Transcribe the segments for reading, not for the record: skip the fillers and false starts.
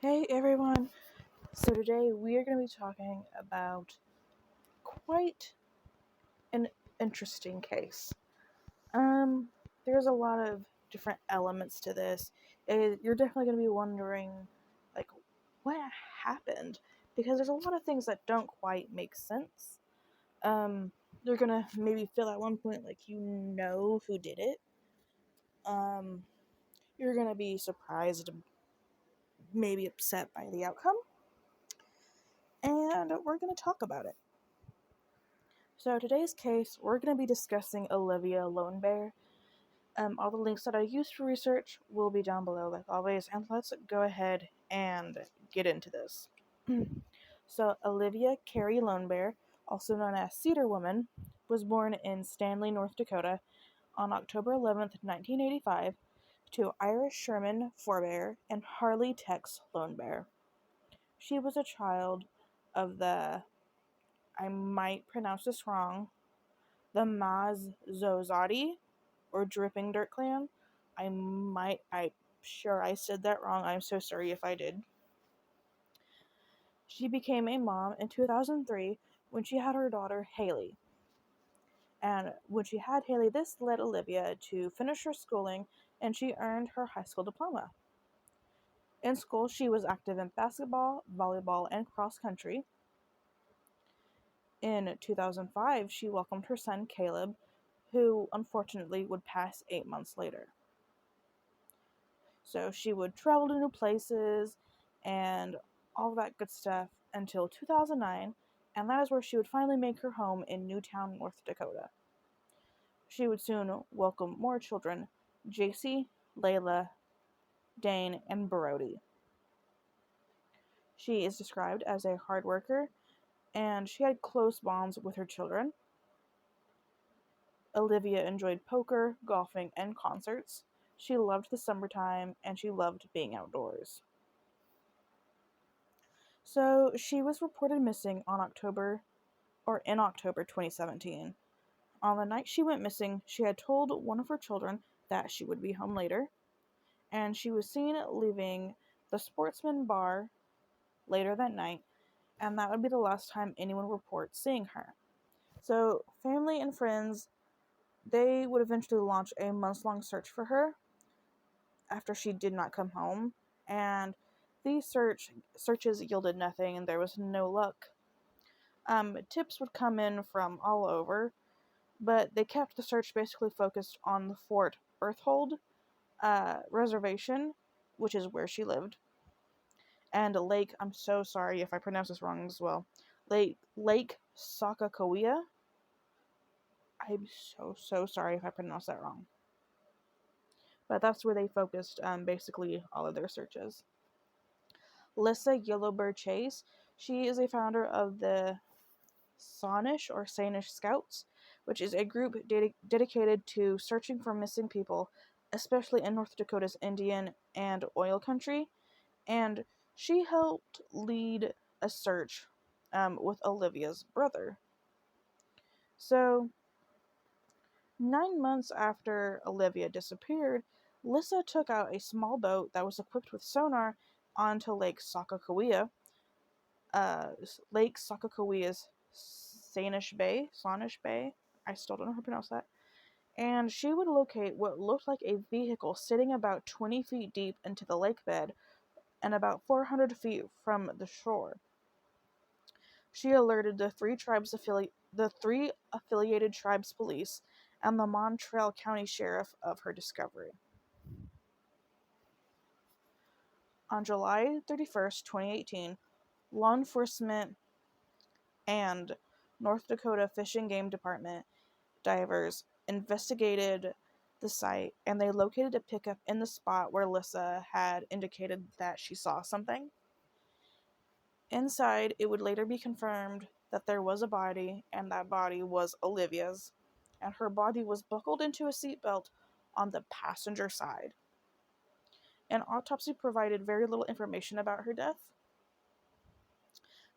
Hey everyone! So today we are going to be talking about quite an interesting case. There's a lot of different elements to this. You're definitely going to be wondering, like, what happened? Because there's a lot of things that don't quite make sense. You're going to maybe feel at one point like you know who did it. You're going to be surprised, maybe upset by the outcome. And we're going to talk about it. So today's case, we're going to be discussing Olivia Lone Bear. All the links that I used for research will be down below, like always, and let's go ahead and get into this. So Olivia Carrie Lone Bear, also known as Cedar Woman, was born in Stanley, North Dakota on October 11th, 1985, to Iris Sherman Forbear and Harley Tex Lone Bear. She was a child of the, I might pronounce this wrong, the Mazozati, or Dripping Dirt Clan. I'm sure I said that wrong. I'm so sorry if I did. She became a mom in 2003 when she had her daughter Haley. And when she had Haley, this led Olivia to finish her schooling, and she earned her high school diploma. In school, she was active in basketball, volleyball, and cross country. In 2005, she welcomed her son Caleb, who unfortunately would pass 8 months later. So she would travel to new places and all that good stuff until 2009, and that is where she would finally make her home in Newtown, North Dakota. She would soon welcome more children: JC, Layla, Dane, and Brody. She is described as a hard worker, and she had close bonds with her children. Olivia enjoyed poker, golfing, and concerts. She loved the summertime, and she loved being outdoors. So she was reported missing in October 2017. On the night she went missing, she had told one of her children that she would be home later, and she was seen leaving the Sportsman Bar later that night, and that would be the last time anyone reports seeing her. So family and friends, they would eventually launch a months-long search for her after she did not come home, and these searches yielded nothing, and there was no luck. Tips would come in from all over, but they kept the search basically focused on the Fort Berthold reservation, which is where she lived, and Lake, I'm so sorry if I pronounce this wrong as well, Lake Sakakawea. I'm so sorry if I pronounced that wrong. But that's where they focused basically all of their searches. Lissa Yellowbird Chase, she is a founder of the Sanish Scouts, which is a group dedicated to searching for missing people, especially in North Dakota's Indian and oil country, and she helped lead a search with Olivia's brother. So, 9 months after Olivia disappeared, Lissa took out a small boat that was equipped with sonar onto Lake Sakakawea. Lake Sakakawea's Sanish Bay. I still don't know how to pronounce that. And she would locate what looked like a vehicle sitting about 20 feet deep into the lake bed and about 400 feet from the shore. She alerted the three affiliated tribes police and the Montreal County Sheriff of her discovery. On July 31st, 2018, law enforcement and North Dakota Fish and Game Department divers investigated the site, and they located a pickup in the spot where Lissa had indicated that she saw something. Inside, it would later be confirmed that there was a body, and that body was Olivia's, and her body was buckled into a seatbelt on the passenger side. An autopsy provided very little information about her death,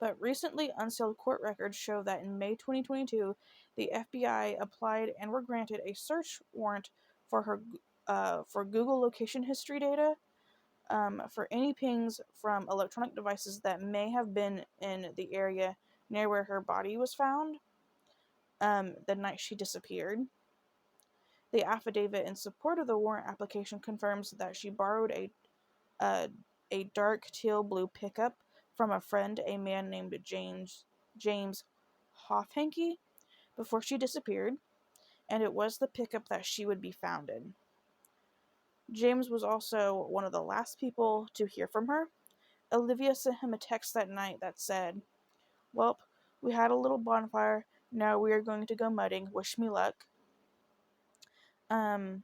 but recently unsealed court records show that in May 2022, the FBI applied and were granted a search warrant for her for Google location history data, for any pings from electronic devices that may have been in the area near where her body was found the night she disappeared. The affidavit in support of the warrant application confirms that she borrowed a, a dark teal blue pickup from a friend, a man named James Hoffhanke, before she disappeared, and it was the pickup that she would be found in. James was also one of the last people to hear from her. Olivia sent him a text that night that said, "Welp, we had a little bonfire. Now we are going to go mudding. Wish me luck." And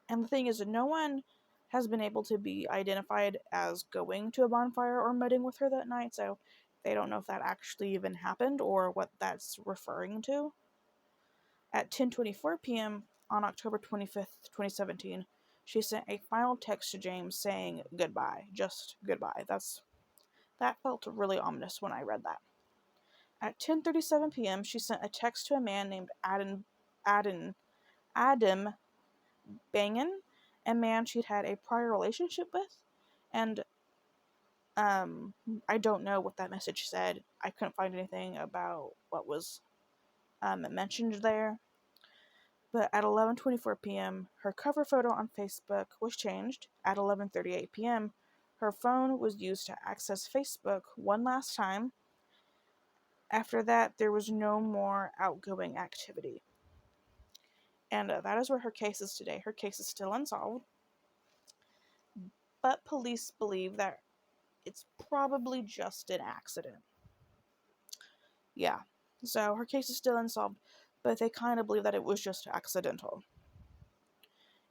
the thing is, no one has been able to be identified as going to a bonfire or mudding with her that night, so they don't know if that actually even happened or what that's referring to. At 10:24 p.m. on October 25th, 2017, she sent a final text to James saying goodbye, just goodbye. That felt really ominous when I read that. At 10:37 p.m., she sent a text to a man named Adam Bangan, a man she'd had a prior relationship with, and I don't know what that message said. I couldn't find anything about what was mentioned there. But at 11:24 p.m., her cover photo on Facebook was changed. At 11:38 p.m., her phone was used to access Facebook one last time. After that, there was no more outgoing activity. And that is where her case is today. Her case is still unsolved, but police believe that it's probably just an accident. Yeah, so her case is still unsolved, but they kind of believe that it was just accidental.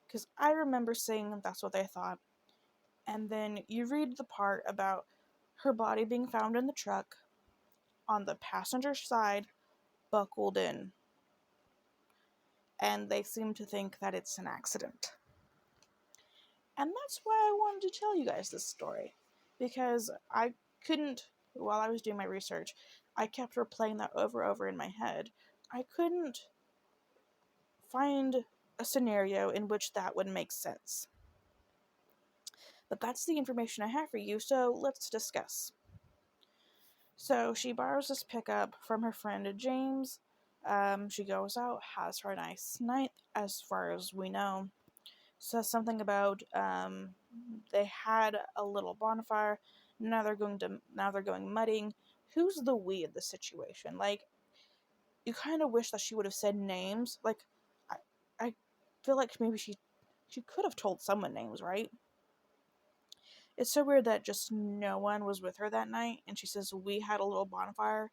Because I remember saying that's what they thought. And then you read the part about her body being found in the truck on the passenger side, buckled in. And they seem to think that it's an accident. And that's why I wanted to tell you guys this story. Because I couldn't, while I was doing my research, I kept replaying that over in my head. I couldn't find a scenario in which that would make sense. But that's the information I have for you, so let's discuss. So she borrows this pickup from her friend James. She goes out, has her nice night, as far as we know. Says something about they had a little bonfire. Now they're going mudding. Who's the we in the situation? Like, you kind of wish that she would have said names. Like, I feel like maybe she could have told someone names, right? It's so weird that just no one was with her that night, and she says we had a little bonfire.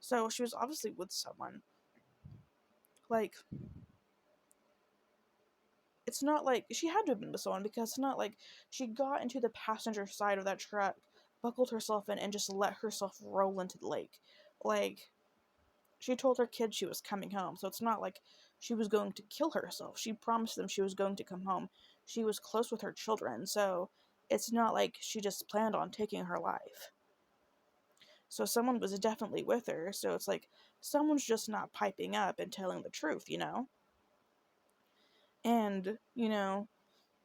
So she was obviously with someone. Like, it's not like she had to have been with someone, because it's not like she got into the passenger side of that truck, buckled herself in, and just let herself roll into the lake. Like, she told her kids she was coming home, so it's not like she was going to kill herself. She promised them she was going to come home. She was close with her children, so it's not like she just planned on taking her life. So someone was definitely with her, so it's like someone's just not piping up and telling the truth, you know? And,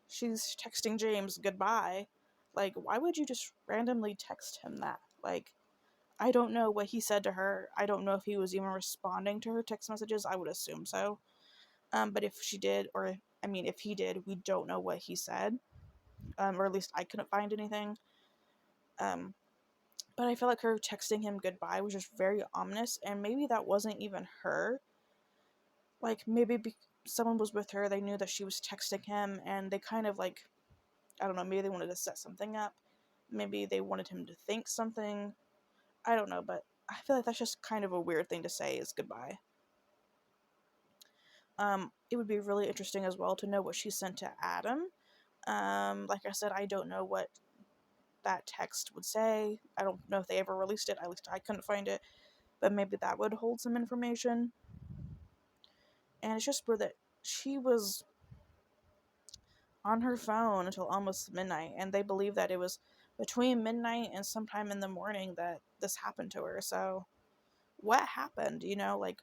she's texting James goodbye. Like, why would you just randomly text him that? Like, I don't know what he said to her. I don't know if he was even responding to her text messages. I would assume so. But if she did, or, I mean, if he did, we don't know what he said. Or at least I couldn't find anything. But I feel like her texting him goodbye was just very ominous, and maybe that wasn't even her. Like, maybe someone was with her, they knew that she was texting him, and they kind of, like, I don't know, maybe they wanted to set something up. Maybe they wanted him to think something. I don't know, but I feel like that's just kind of a weird thing to say, is goodbye. It would be really interesting as well to know what she sent to Adam. Like I said, I don't know what that text would say. I don't know if they ever released it. At least I couldn't find it. But maybe that would hold some information. And it's just weird that she was on her phone until almost midnight, and they believe that it was between midnight and sometime in the morning that this happened to her. So, what happened? Like,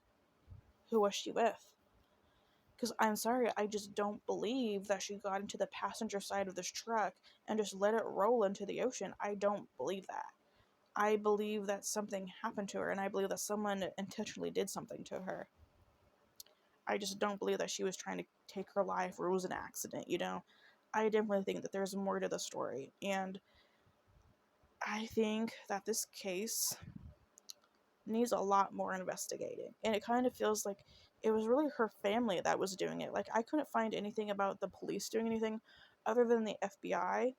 who was she with? Because I'm sorry, I just don't believe that she got into the passenger side of this truck and just let it roll into the ocean. I don't believe that. I believe that something happened to her, and I believe that someone intentionally did something to her. I just don't believe that she was trying to take her life or it was an accident. I definitely think that there's more to the story, and I think that this case needs a lot more investigating. And it kind of feels like it was really her family that was doing it. Like, I couldn't find anything about the police doing anything other than the FBI.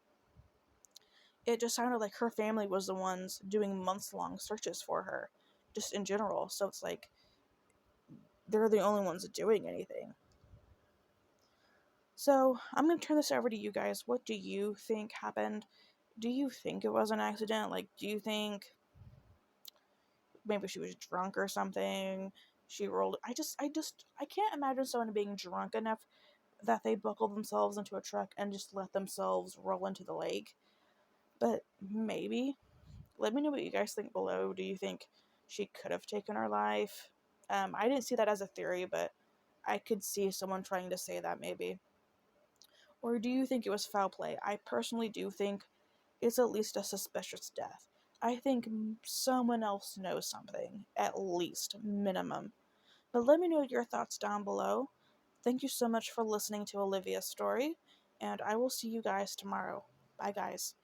It just sounded like her family was the ones doing months long searches for her, just in general. So it's like they're the only ones doing anything. So I'm going to turn this over to you guys. What do you think happened? Do you think it was an accident? Like, do you think maybe she was drunk or something? She rolled. I can't imagine someone being drunk enough that they buckle themselves into a truck and just let themselves roll into the lake. But maybe. Let me know what you guys think below. Do you think she could have taken her life? I didn't see that as a theory, but I could see someone trying to say that maybe. Or do you think it was foul play? I personally do think it's at least a suspicious death. I think someone else knows something, at least, minimum. But let me know your thoughts down below. Thank you so much for listening to Olivia's story, and I will see you guys tomorrow. Bye, guys.